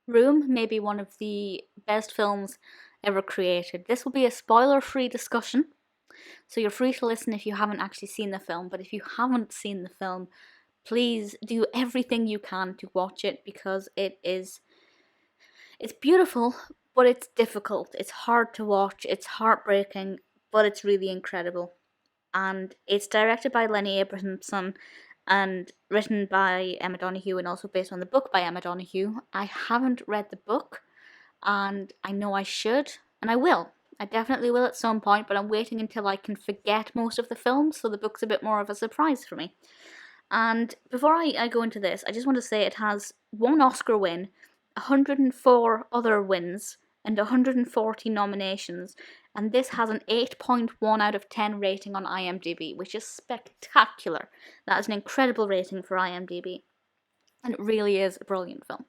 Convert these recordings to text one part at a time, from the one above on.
Room may be one of the best films ever created. This will be a spoiler-free discussion, so you're free to listen if you haven't actually seen the film, but if you haven't seen the film, please do everything you can to watch it, because it's beautiful, but it's difficult. It's hard to watch, it's heartbreaking, but it's really incredible. And it's directed by Lenny Abrahamson and written by Emma Donoghue, and also based on the book by Emma Donoghue. I haven't read the book, and I know I should, and I will. I definitely will at some point, but I'm waiting until I can forget most of the films, so the book's a bit more of a surprise for me. And before I go into this, I just want to say it has one Oscar win, 104 other wins, and 140 nominations, and this has an 8.1 out of 10 rating on IMDb, which is spectacular. That is an incredible rating for IMDb, and it really is a brilliant film.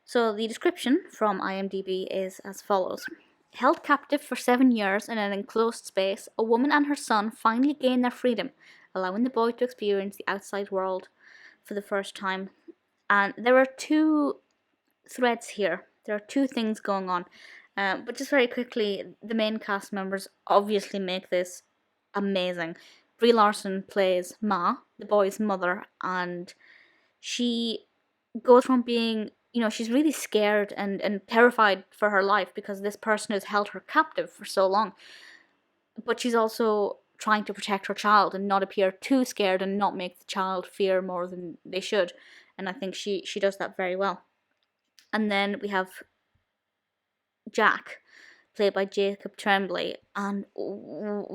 So the description from IMDb is as follows. Held captive for 7 years in an enclosed space, a woman and her son finally gain their freedom, allowing the boy to experience the outside world for the first time. And there are two threads here. There are two things going on. But just very quickly, the main cast members obviously make this amazing. Brie Larson plays Ma, the boy's mother, and she goes from being, she's really scared and terrified for her life because this person has held her captive for so long. But she's also trying to protect her child and not appear too scared and not make the child fear more than they should. And I think she does that very well. And then we have Jack, played by Jacob Tremblay, and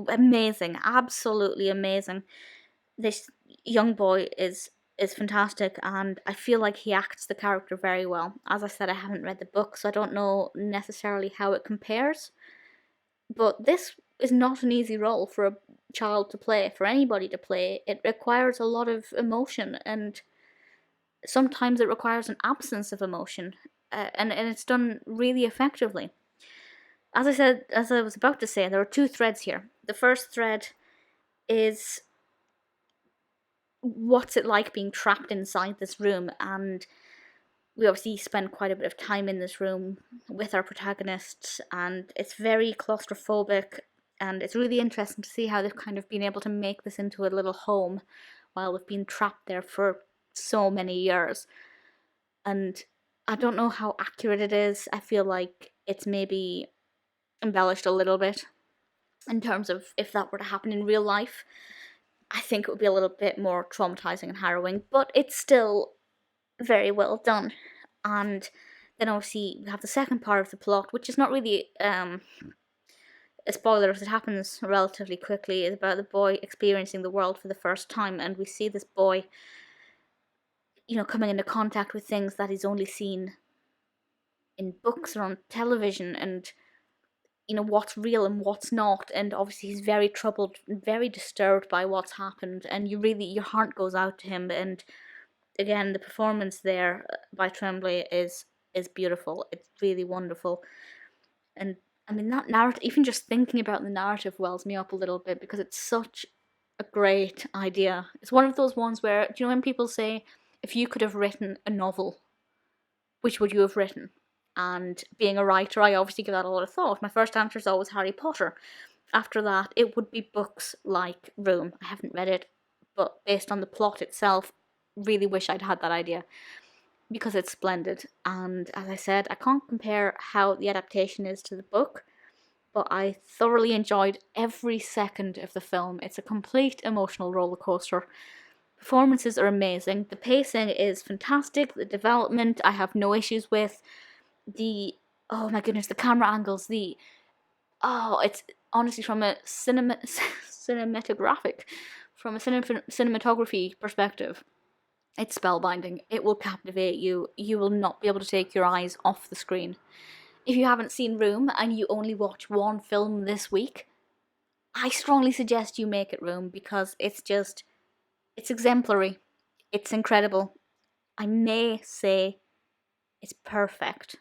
amazing, absolutely amazing. This young boy is fantastic, and I feel like he acts the character very well. As I said, I haven't read the book, so I don't know necessarily how it compares, but this is not an easy role for a child to play, for anybody to play. It requires a lot of emotion, and sometimes it requires an absence of emotion, and it's done really effectively. As I said, as I was about to say, there are two threads here. The first thread is what's it like being trapped inside this room, and we obviously spend quite a bit of time in this room with our protagonists, and it's very claustrophobic, and it's really interesting to see how they've kind of been able to make this into a little home while they've been trapped there for so many years. And I don't know how accurate it is. I feel like it's maybe embellished a little bit in terms of if that were to happen in real life. I think it would be a little bit more traumatizing and harrowing, but it's still very well done. And then obviously we have the second part of the plot, which is not really a spoiler as it happens relatively quickly. It's about the boy experiencing the world for the first time, and we see this boy, coming into contact with things that he's only seen in books or on television, and what's real and what's not. And obviously he's very troubled, very disturbed by what's happened, and your heart goes out to him. And again, the performance there by Tremblay is beautiful. It's really wonderful. And I mean, that narrative, even just thinking about the narrative, wells me up a little bit because it's such a great idea. It's one of those ones where, do you know when people say, if you could have written a novel, which would you have written? And being a writer, I obviously give that a lot of thought. My first answer is always Harry Potter. After that, it would be books like Room. I haven't read it, but based on the plot itself, really wish I'd had that idea because it's splendid. And as I said, I can't compare how the adaptation is to the book, but I thoroughly enjoyed every second of the film. It's a complete emotional roller coaster. Performances are amazing. The pacing is fantastic. The development I have no issues with. Oh my goodness, the camera angles, it's honestly from a cinematography perspective, it's spellbinding. It will captivate you. You will not be able to take your eyes off the screen. If you haven't seen Room and you only watch one film this week, I strongly suggest you make it Room because it's exemplary. It's incredible. I may say it's perfect.